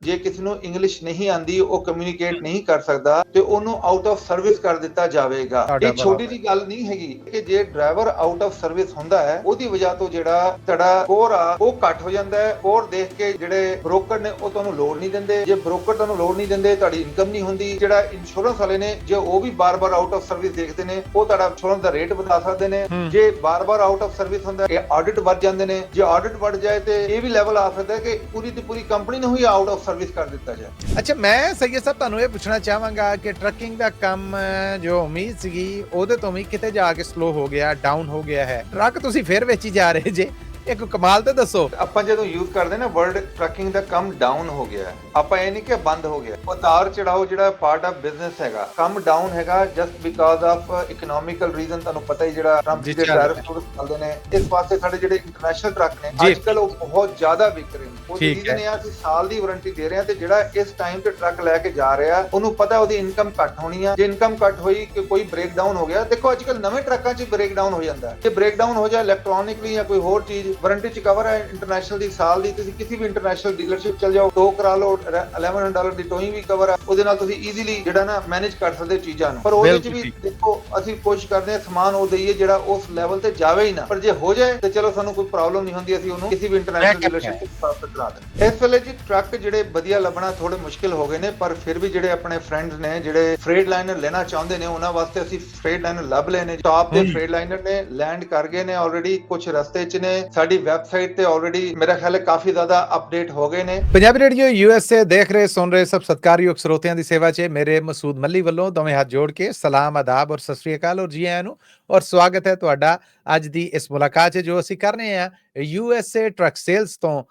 ਜੇ ਕਿਸੇ ਨੂੰ ਇੰਗਲਿਸ਼ ਨਹੀਂ ਆਂਦੀ, ਉਹ ਕਮਿਊਨੀਕੇਟ ਨਹੀਂ ਕਰ ਸਕਦਾ ਤੇ ਉਹਨੂੰ ਆਊਟ ਆਫ ਸਰਵਿਸ ਕਰ ਦਿੱਤਾ ਜਾਵੇਗਾ। ਇਹ ਛੋਟੀ ਜੀ ਗੱਲ ਨਹੀਂ ਹੈਗੀ ਕਿ ਜੇ ਡਰਾਈਵਰ ਆਊਟ ਆਫ ਸਰਵਿਸ ਹੁੰਦਾ ਹੈ, ਉਹਦੀ ਵਜ੍ਹਾ ਤੋਂ ਜਿਹੜਾ ਤੁਹਾਡਾ ਸਕੋਰ ਆ ਉਹ ਘੱਟ ਹੋ ਜਾਂਦਾ ਹੈ। ਸਕੋਰ ਦੇਖ ਕੇ ਜਿਹੜੇ ਬ੍ਰੋਕਰ ਨੇ ਉਹ ਤੁਹਾਨੂੰ ਲੋਡ ਨਹੀਂ ਦਿੰਦੇ। ਜੇ ਬ੍ਰੋਕਰ ਤੁਹਾਨੂੰ ਲੋਡ ਨਹੀਂ ਦਿੰਦੇ, ਤੁਹਾਡੀ ਇਨਕਮ ਨਹੀਂ ਹੁੰਦੀ। ਜਿਹੜਾ ਇੰਸ਼ੋਰੈਂਸ ਵਾਲੇ ਨੇ, ਜੇ ਉਹ ਵੀ ਬਾਰ-ਬਾਰ ਆਊਟ ਆਫ ਸਰਵਿਸ ਦੇਖਦੇ ਨੇ, ਉਹ ਤੁਹਾਡਾ ਇੰਸ਼ੋਰੈਂਸ ਦਾ ਰੇਟ ਵਧਾ ਸਕਦੇ ਨੇ। ਜੇ ਬਾਰ-ਬਾਰ ਆਊਟ ਆਫ ਸਰਵਿਸ ਹੁੰਦਾ, ਇਹ ਆਡਿਟ ਵੱਧ ਜਾਂਦੇ ਨੇ। ਜੇ ਆਡਿਟ ਵੱਧ ਜਾਏ ਤੇ ਇਹ ਵੀ ਲੈਵਲ ਆ ਸਕਦਾ ਕਿ ਪੂਰੀ ਦੀ ਪੂਰੀ ਕੰਪਨੀ ਨੂੰ ਹੀ ਆਊਟ ਆਫ ਸਰਵਿਸ ਕਰ ਦਿੱਤਾ ਜਾਏ। ਅੱਛਾ, ਮੈਂ ਸੈਯਦ ਸਾਹਿਬ ਤੁਹਾਨੂੰ ਇਹ ਪੁੱਛਣਾ ਚਾਹਾਂਗਾ ਕਿ ਟਰੱਕਿੰਗ ਦਾ ਕੰਮ ਜੋ ਉਮੀਦ ਸੀਗੀ ਉਹਦੇ ਤੋਂ ਵੀ ਕਿਤੇ ਜਾ ਕੇ ਸਲੋ ਹੋ ਗਿਆ, ਡਾਊਨ ਹੋ ਗਿਆ ਹੈ। ਟਰੱਕ ਤੁਸੀਂ ਫਿਰ ਵੇਚੀ ਜਾ ਰਹੇ ਜੇ, ਇੱਕ ਕਮਾਲ ਤੇ ਦੱਸੋ। ਆਪਾਂ ਜਦੋਂ ਯੂਜ਼ ਕਰਦੇ ਨਾ ਵਰਡ ਟਰੱਕਿੰਗ ਦਾ ਕੰਮ ਡਾਊਨ ਹੋ ਗਿਆ, ਆਪਾਂ ਇਹ ਨਹੀਂ ਕਿ ਬੰਦ ਹੋ ਗਿਆ। ਉਤਾਰ ਚੜਾਓ ਜਿਹੜਾ ਪਾਰਟ ਆਫ ਬਿਜ਼ਨਸ ਹੈਗਾ, ਕੰਮ ਡਾਊਨ ਹੈਗਾ just because of economical reason. ਤੁਹਾਨੂੰ ਪਤਾ ਹੀ ਜਿਹੜਾ ਟਰੰਪ ਦੇ ਟੈਰਿਫ ਚੱਲਦੇ ਨੇ, ਇਸ ਪਾਸੇ ਸਾਡੇ ਜਿਹੜੇ ਇੰਟਰਨੈਸ਼ਨਲ ਟਰੱਕ ਨੇ ਅੱਜਕੱਲ ਉਹ ਬਹੁਤ ਜ਼ਿਆਦਾ ਵਿਕ ਰਹੇ ਨੇ। ਉਹਦੀ ਰੀਜ਼ਨ ਇਹ ਆ ਕਿ ਸਾਲ ਦੀ ਵਾਰੰਟੀ ਦੇ ਰਹੇ ਆ ਤੇ ਜਿਹੜਾ ਇਸ ਟਾਈਮ ਤੇ ਟਰੱਕ ਲੈ ਕੇ ਜਾ ਰਿਹਾ ਉਹਨੂੰ ਪਤਾ ਉਹਦੀ ਇਨਕਮ ਘੱਟ ਹੋਣੀ ਆ। ਜੇ ਇਨਕਮ ਘੱਟ ਹੋਈ ਕਿ ਕੋਈ ਬ੍ਰੇਕ ਡਾਊਨ ਹੋ ਗਿਆ, ਦੇਖੋ ਅੱਜਕੱਲ ਨਵੇਂ ਟਰੱਕਾਂ 'ਚ ਬ੍ਰੇਕ ਡਾਊਨ ਹੋ ਜਾਂਦਾ ਹੈ। ਜੇ ਬ੍ਰੇਕ ਡਾਊਨ ਹੋ ਜਾਏ ਇਲੈਕਟ੍ਰੋਨਿਕਲੀ ਜਾਂ ਕੋਈ ਹੋਰ ਚੀਜ਼, ਵਾਰੰਟੀ 'ਚ ਕਵਰ ਹੈ ਇੰਟਰਨੈਸ਼ਨਲ ਦੀ। ਸਾਲ ਦੀ ਤੁਸੀਂ ਕਿਸੇ ਵੀ ਇੰਟਰਨੈਸ਼ਨਲ ਡੀਲਰਸ਼ਿਪ ਚਲ ਜਾਓ, ਟੋ ਕਰਾ ਲਓ, $1100 ਦੀ ਟੋਇੰਗ ਵੀ ਕਵਰ ਹੈ। ਉਹਦੇ ਨਾਲ ਤੁਸੀਂ ਈਜ਼ੀਲੀ ਜਿਹੜਾ ਨਾ ਮੈਨੇਜ ਕਰ ਸਕਦੇ ਚੀਜ਼ਾਂ ਨੂੰ। ਪਰ ਉਹਦੇ 'ਚ ਵੀ ਦੇਖੋ ਅਸੀਂ ਕੋਸ਼ਿਸ਼ ਕਰਦੇ ਹਾਂ ਸਮਾਨ ਉਹ ਦਈਏ ਜਿਹੜਾ ਉਸ ਲੈਵਲ ਤੇ ਜਾਵੇ ਹੀ ਨਾ। ਪਰ ਜੇ ਹੋ ਜਾਏ ਤੇ ਚਲੋ ਸਾਨੂੰ ਕੋਈ ਪ੍ਰੋਬਲਮ ਨਹੀਂ ਹੁੰਦੀ, ਅਸੀਂ ਉਹਨੂੰ ਕਿਸੇ ਵੀ ਇੰਟਰਨੈਸ਼ਨਲ ਡੀਲਰਸ਼ਿਪ ਤੇ ਪ੍ਰਾਪਤ ਕਰਾ ਦਿੰਦੇ। ਇਸ ਵੇਲੇ ਜੀ ਟਰੱਕ ਜਿਹੜੇ ਵਧੀਆ ਲੱਭਣਾ ਥੋੜੇ ਮੁਸ਼ਕਿਲ ਹੋ ਗਏ ਨੇ, ਪਰ ਫਿਰ ਵੀ ਜਿਹੜੇ ਆਪਣੇ ਫਰੈਂਡਸ ਨੇ ਜਿਹੜੇ ਫਰੇਟ ਲਾਈਨਰ ਲੈਣਾ ਚਾਹੁੰਦੇ ਨੇ, ਉਹਨਾਂ ਵਾਸਤੇ ਅਸੀਂ ਫਰੇਟ ਲਾਈਨਰ ਲੱਭ ਲਏ ਨੇ। ਟਾਪ ਦੇ ਫਰੇਟ ਲਾਈਨਰ ਨੇ, ਲੈਂਡ ਕਰ ਗਏ ਨੇ ਆਲਰੇਡੀ, ਕੁਝ ਰਸਤੇ 'ਚ ਨੇ। ਸਾਡੀ ਵੈਬਸਾਈਟ ਤੇ ਆਲਰੇਡੀ ਮੇਰਾ ਖਿਆਲ ਹੈ ਕਾਫੀ ਜ਼ਿਆਦਾ ਅਪਡੇਟ ਹੋ ਗਏ ਨੇ। ਪੰਜਾਬੀ ਰੇਡੀਓ USA ਦੇਖ ਰਹੇ ਸੁਣ ਰਹੇ ਸਭ ਸਤਿਕਾਰਯੋਗ ਸਰੋਤਿਆਂ ਦੀ ਸੇਵਾ 'ਚ ਮੇਰੇ ਮਸੂਦ ਮੱਲੀ ਵੱਲੋਂ ਦੋਵੇਂ ਹੱਥ ਜੋੜ ਕੇ ਸਲਾਮ, ਆਦਾਬ ਔਰ ਸਤਿ ਸ੍ਰੀ ਅਕਾਲ ਔਰ ਜੀ ਆਇਆਂ ਨੂੰ, ਔਰ ਸਵਾਗਤ ਹੈ ਤੁਹਾਡਾ ਅੱਜ ਦੀ ਇਸ ਮੁਲਾਕਾਤ 'ਚ ਜੋ ਅਸੀਂ ਕਰ ਰਹੇ ਹਾਂ USA ਟਰੱਕ ਸੇਲਸ ਤੋਂ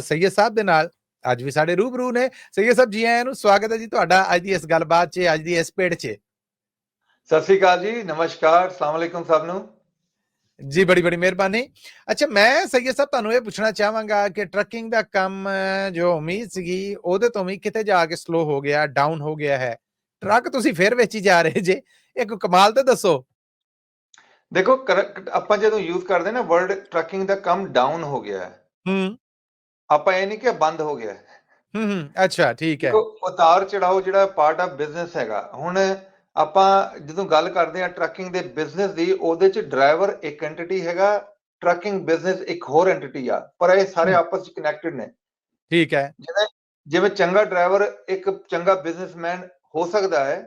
ਸੈਯਦ ਸਾਹਿਬ ਦੇ ਨਾਲ। ਅੱਜ ਵੀ ਸਾਡੇ ਰੂਬਰੂ ਨੇ ਸੈਯਦ ਸਾਹਿਬ, ਜੀ ਆਇਆਂ ਨੂੰ, ਸਵਾਗਤ ਹੈ ਜੀ ਤੁਹਾਡਾ ਅੱਜ ਦੀ ਇਸ ਗੱਲਬਾਤ 'ਚ, ਅੱਜ ਦੀ ਇਸ ਪੇੜ 'ਚ। ਸਤਿ ਸ੍ਰੀ ਅਕਾਲ ਜੀ, ਨਮਸਕਾਰ, ਅਸਲਾਮ ਵਾਲੇਕੁਮ ਸਭ ਨੂੰ ਜੀ। ਬੜੀ ਬੜੀ ਮਿਹਰਬਾਨੀ। ਅੱਛਾ, ਮੈਂ ਸੈਯਦ ਸਾਹਿਬ ਤੁਹਾਨੂੰ ਇਹ ਪੁੱਛਣਾ ਚਾਹਾਂਗਾ ਕਿ ਟਰੱਕਿੰਗ ਦਾ ਕੰਮ ਜੋ ਉਮੀਦ ਸੀਗੀ ਉਹਦੇ ਤੋਂ ਵੀ ਕਿਤੇ ਜਾ ਕੇ ਸਲੋ ਹੋ ਗਿਆ, ਡਾਊਨ ਹੋ ਗਿਆ ਹੈ। ਟਰੱਕ ਤੁਸੀਂ ਫਿਰ ਵੇਚੀ ਜਾ ਰਹੇ ਜੇ, ਇੱਕ ਕਮਾਲ ਤੇ ਦੱਸੋ। ਦੇਖੋ ਆਪਾਂ ਜਦੋਂ ਯੂਜ਼ ਕਰਦੇ ਨਾ ਵਰਡ ਟਰੱਕਿੰਗ ਦਾ ਕੰਮ ਡਾਊਨ ਹੋ ਗਿਆ ਹੈ, ਆਪਾਂ ਇਹ ਨਹੀਂ ਕਿ ਬੰਦ ਹੋ ਗਿਆ। ਅੱਛਾ, ਠੀਕ ਹੈ। ਦੇਖੋ ਉਤਾਰ ਚੜਾਓ ਜਿਹੜਾ ਪਾਰਟ ਆਫ ਬਿਜ਼ਨਸ ਹੈਗਾ। ਹੁਣ ਆਪਾਂ ਜਦੋਂ ਗੱਲ ਕਰਦੇ ਆ ਟਰੱਕਿੰਗ ਦੇ ਬਿਜ਼ਨਸ ਦੀ, ਉਹਦੇ 'ਚ ਡਰਾਈਵਰ ਇੱਕ ਐਂਟੀਟੀ ਹੈਗਾ, ਟਰੱਕਿੰਗ ਬਿਜ਼ਨਸ ਇੱਕ ਹੋਰ ਐਂਟੀਟੀ ਆ, ਪਰ ਇਹ ਸਾਰੇ ਆਪਸ 'ਚ ਕਨੈਕਟਡ ਨੇ। ਠੀਕ ਹੈ। ਜਿਵੇਂ ਚੰਗਾ ਡਰਾਈਵਰ ਇੱਕ ਚੰਗਾ ਬਿਜ਼ਨਸਮੈਨ ਹੋ ਸਕਦਾ ਹੈ,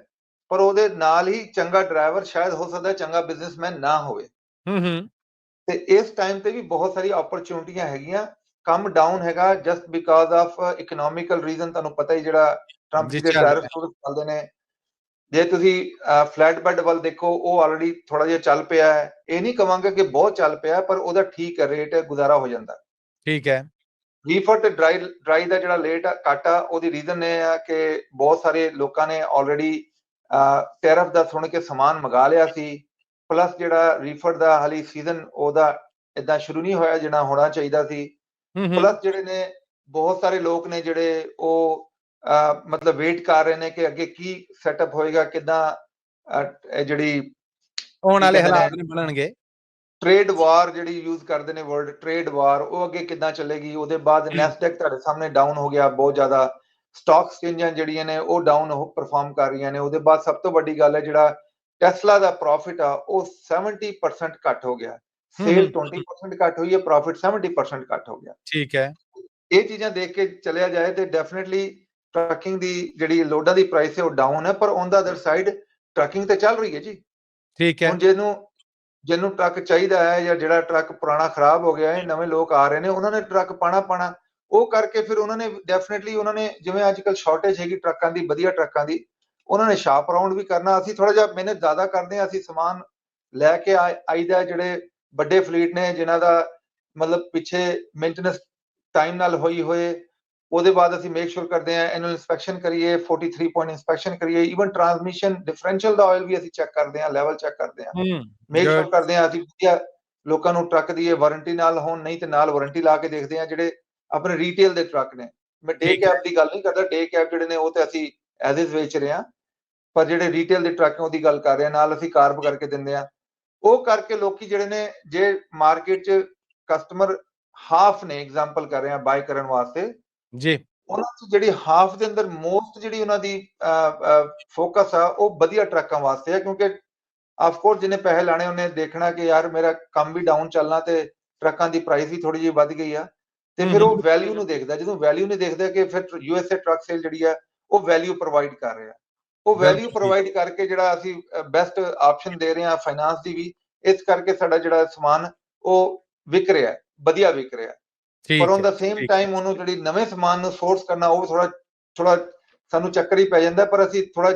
ਪਰ ਉਹਦੇ ਨਾਲ ਹੀ ਚੰਗਾ ਡਰਾਈਵਰ ਸ਼ਾਇਦ ਹੋ ਸਕਦਾ ਚੰਗਾ ਬਿਜ਼ਨਸਮੈਨ ਨਾ ਹੋਵੇ। ਤੇ ਇਸ ਟਾਈਮ ਤੇ ਵੀ ਬਹੁਤ ਸਾਰੀ ਓਪਰਚੁਨਿਟੀਆਂ ਹੈਗੀਆਂ। ਕੰਮ ਡਾਊਨ ਹੈਗਾ just because of economical reason. ਤੁਹਾਨੂੰ ਪਤਾ ਹੀ ਜਿਹੜਾ ਟਰੰਪ ਦੇ ਟੈਰਿਫ ਚੱਲਦੇ ਨੇ। ਜੇ ਤੁਸੀਂ ਫਲੈਟ ਬੈਡ ਵੱਲ ਦੇਖੋ, ਉਹ ਆਲਰੇਡੀ ਥੋੜਾ ਜਿਹਾ ਚੱਲ ਪਿਆ ਹੈ। ਇਹ ਨਹੀਂ ਕਵਾਂਗਾ ਕਿ ਬਹੁਤ ਚੱਲ ਪਿਆ, ਪਰ ਉਹਦਾ ਠੀਕ ਰੇਟ ਗੁਜ਼ਾਰਾ ਹੋ ਜਾਂਦਾ। ਠੀਕ ਹੈ। ਰੀਫਰ ਤੇ ਡਰਾਈ ਦਾ ਜਿਹੜਾ ਰੇਟ ਘੱਟ ਆ, ਉਹਦੀ ਰੀਜ਼ਨ ਇਹ ਆ ਕਿ ਬਹੁਤ ਸਾਰੇ ਲੋਕਾਂ ਨੇ ਆਲਰੇਡੀ ਟੈਰਿਫ ਦਾ ਸੁਣ ਕੇ ਸਮਾਨ ਮੰਗਾ ਲਿਆ ਸੀ। ਪਲੱਸ ਜਿਹੜਾ ਰੀਫਰ ਦਾ ਹਾਲੀ ਸੀਜ਼ਨ ਉਹਦਾ ਇਦਾਂ ਸ਼ੁਰੂ ਨਹੀਂ ਹੋਇਆ ਜਿਹੜਾ ਹੋਣਾ ਚਾਹੀਦਾ ਸੀ। ਪਲੱਸ ਜਿਹੜੇ ਨੇ ਬਹੁਤ ਸਾਰੇ ਲੋਕ ਨੇ ਜਿਹੜੇ ਉਹ ਮਤਲਬ ਵੇਟ ਕਰ ਰਹੇ ਨੇ ਕਿ ਅੱਗੇ ਕੀ ਸੈਟਅਪ ਹੋਏਗਾ, ਕਿੱਦਾਂ ਜਿਹੜੀ ਆਉਣ ਵਾਲੇ ਹਾਲਾਤ ਨੇ ਬਣਨਗੇ। ਟ੍ਰੇਡ ਵਾਰ ਜਿਹੜੀ ਯੂਜ਼ ਕਰਦੇ ਨੇ ਵਰਡ ਟ੍ਰੇਡ ਵਾਰ, ਉਹ ਅੱਗੇ ਕਿੱਦਾਂ ਚੱਲੇਗੀ। ਉਹਦੇ ਬਾਅਦ ਨੈਸਡੈਕ ਤੁਹਾਡੇ ਸਾਹਮਣੇ ਡਾਊਨ ਹੋ ਗਿਆ ਬਹੁਤ ਜ਼ਿਆਦਾ। ਸਟਾਕ ਐਕਸਚੇਂਜਾਂ ਜਿਹੜੀਆਂ ਨੇ ਉਹ ਡਾਊਨ ਪਰਫਾਰਮ ਕਰ ਰਹੀਆਂ ਨੇ। ਉਹਦੇ ਬਾਅਦ ਸਭ ਤੋਂ ਵੱਡੀ ਗੱਲ ਹੈ ਜਿਹੜਾ ਟੈਸਲਾ ਦਾ ਪ੍ਰੋਫਿਟ ਆ ਉਹ 70% ਘੱਟ ਹੋ ਗਿਆ। ਸੇਲ 20% ਘੱਟ ਹੋਈ ਹੈ, ਪ੍ਰੋਫਿਟ 70% ਘੱਟ ਹੋ ਗਿਆ। ਠੀਕ ਹੈ। ਇਹ ਚੀਜ਼ਾਂ ਦੇਖ ਕੇ ਚੱਲਿਆ ਜਾਏ ਤੇ ਡੈਫੀਨਿਟਲੀ ਟਰੱਕਿੰਗ ਦੀ ਜਿਹੜੀ ਲੋਡਾਂ ਦੀ ਪ੍ਰਾਈਸ ਹੈ ਉਹ ਡਾਊਨ ਹੈ, ਪਰ on the other side trucking ਤੇ ਚੱਲ ਰਹੀ ਹੈ ਜੀ। ਠੀਕ ਹੈ। ਹੁਣ ਜਿਹਨੂੰ ਟਰੱਕ ਚਾਹੀਦਾ ਹੈ ਜਾਂ ਜਿਹੜਾ ਟਰੱਕ ਪੁਰਾਣਾ ਖਰਾਬ ਹੋ ਗਿਆ ਹੈ, ਨਵੇਂ ਲੋਕ ਆ ਰਹੇ ਨੇ, ਉਹਨਾਂ ਨੇ ਟਰੱਕ ਪਾਣਾ ਉਹ ਕਰਕੇ ਫਿਰ ਉਹਨਾਂ ਨੇ ਡੈਫੀਨਿਟਲੀ ਉਹਨਾਂ ਨੇ ਜਿਵੇਂ ਅੱਜ ਕੱਲ ਸ਼ਾਰਟੇਜ ਹੈਗੀ ਟਰੱਕਾਂ ਦੀ, ਵਧੀਆ ਟਰੱਕਾਂ ਦੀ, ਉਹਨਾਂ ਨੇ ਸ਼ਾਪ ਅਰਾਊਂਡ ਵੀ ਕਰਨਾ। ਅਸੀਂ ਥੋੜਾ ਜਿਹਾ ਮਿਹਨਤ ਜ਼ਿਆਦਾ ਕਰਦੇ ਹਾਂ, ਅਸੀਂ ਸਮਾਨ ਲੈ ਕੇ ਆਈਦਾ। ਜਿਹੜੇ ਵੱਡੇ ਫਲੀਟ ਨੇ ਜਿਨ੍ਹਾਂ ਦਾ ਮਤਲਬ ਪਿੱਛੇ ਮੇਨਟੇਨੈਂਸ ਟਾਈਮ ਨਾਲ ਹੋਈ ਹੋਏ, ਉਹਦੇ ਬਾਅਦ ਅਸੀਂ ਮੇਕ ਸ਼ੋਰ ਕਰਦੇ ਹਾਂ ਐਨੂਅਲ ਇਨਸਪੈਕਸ਼ਨ ਕਰੀਏ, 43 ਪੁਆਇੰਟ ਇਨਸਪੈਕਸ਼ਨ ਕਰੀਏ। ਈਵਨ ਟਰਾਂਸਮਿਸ਼ਨ ਡਿਫਰੈਂਸ਼ੀਅਲ ਦਾ ਆਇਲ ਵੀ ਅਸੀਂ ਚੈੱਕ ਕਰਦੇ ਹਾਂ, ਲੈਵਲ ਚੈੱਕ ਕਰਦੇ ਹਾਂ, ਮੇਕ ਸ਼ੋਰ ਕਰਦੇ ਹਾਂ ਅਸੀਂ ਵਧੀਆ ਲੋਕਾਂ ਨੂੰ ਟਰੱਕ ਦੀ ਇਹ ਵਾਰੰਟੀ ਨਾਲ ਹੋਣ, ਨਹੀਂ ਤੇ ਨਾਲ ਵਾਰੰਟੀ ਲਾ ਕੇ ਦੇਖਦੇ ਹਾਂ। ਜਿਹੜੇ ਆਪਣੇ ਰੀਟੇਲ ਦੇ ਟਰੱਕ ਨੇ, ਮੈਂ ਡੇ ਕੈਬ ਦੀ ਗੱਲ ਨਹੀਂ ਕਰਦਾ, ਡੇ ਕੈਬ ਜਿਹੜੇ ਨੇ ਉਹ ਤੇ ਅਸੀਂ ਐਜ਼ ਇਜ਼ ਵੇਚ ਰਹੇ ਹਾਂ, ਪਰ ਜਿਹੜੇ ਰੀਟੇਲ ਦੇ ਟਰੱਕ ਉਹਦੀ ਗੱਲ ਕਰ ਰਹੇ ਹਾਂ, ਨਾਲ ਅਸੀਂ ਕਾਰਬ ਕਰਕੇ ਦਿੰਦੇ ਹਾਂ। ਉਹ ਕਰਕੇ ਲੋਕੀ ਜਿਹੜੇ ਨੇ, ਜੇ ਮਾਰਕੀਟ 'ਚ ਕਸਟਮਰ ਹਾਫ ਨੇ, ਐਗਜ਼ਾਮਪਲ ਕਰ ਰਹੇ ਹਾਂ ਬਾਏ ਕਰਨ ਵਾਸਤੇ ਜੀ, ਉਹਨਾਂ 'ਚ ਜਿਹੜੀ ਹਾਫ ਦੇ ਅੰਦਰ ਮੋਸਟ ਜਿਹੜੀ ਉਹਨਾਂ ਦੀ ਫੋਕਸ ਆ ਉਹ ਵਧੀਆ ਟਰੱਕਾਂ ਵਾਸਤੇ ਹੈ, ਕਿਉਂਕਿ ਆਫ ਕੋਰਸ ਜਿਹਨੇ ਪੈਸੇ ਲਾਣੇ ਉਹਨੇ ਦੇਖਣਾ ਕਿ ਯਾਰ ਮੇਰਾ ਕੰਮ ਵੀ ਡਾਊਨ ਚੱਲਣਾ ਤੇ ਟਰੱਕਾਂ ਦੀ ਪ੍ਰਾਈਸ ਵੀ ਥੋੜੀ ਜਿਹੀ ਵੱਧ ਗਈ ਆ, ਤੇ ਫਿਰ ਉਹ ਵੈਲਿਊ ਨੂੰ ਦੇਖਦਾ। ਜਦੋਂ ਵੈਲਿਊ ਨਹੀਂ ਦੇਖਦਾ ਕਿ ਫਿਰ USA ਟਰੱਕ ਸੇਲ ਜਿਹੜੀ ਆ ਉਹ ਵੈਲਿਊ ਪ੍ਰੋਵਾਈਡ ਕਰ ਰਿਹਾ, ਉਹ ਵੈਲਿਊ ਬਿਲਕੁਲ ਠੀਕ ਪ੍ਰੋਵਾਈਡ ਕਰਕੇ ਜਿਹੜਾ ਅਸੀਂ ਬੈਸਟ ਆਪਸ਼ਨ ਦੇ ਰਹੇ ਹਾਂ ਫਾਈਨਾਂਸ ਦੀ ਵੀ, ਇਸ ਕਰਕੇ ਸਾਡਾ ਜਿਹੜਾ ਸਮਾਨ ਉਹ ਵਿਕ ਰਿਹਾ, ਵਧੀਆ ਵਿਕ ਰਿਹਾ। ਪਰ ਠੀਕ ਔਨ ਹੈ ਦਾ ਸੇਮ ਠੀਕ ਹੈ ਟਾਈਮ ਉਹਨੂੰ ਜਿਹੜੀ ਨਵੇਂ ਸਮਾਨ ਨੂੰ ਸੋਰਸ ਕਰਨਾ ਉਹ ਥੋੜਾ ਥੋੜਾ ਸਾਨੂੰ ਚੱਕਰ ਹੀ ਪੈ ਜਾਂਦਾ। ਪਰ ਅਸੀਂ ਥੋੜਾ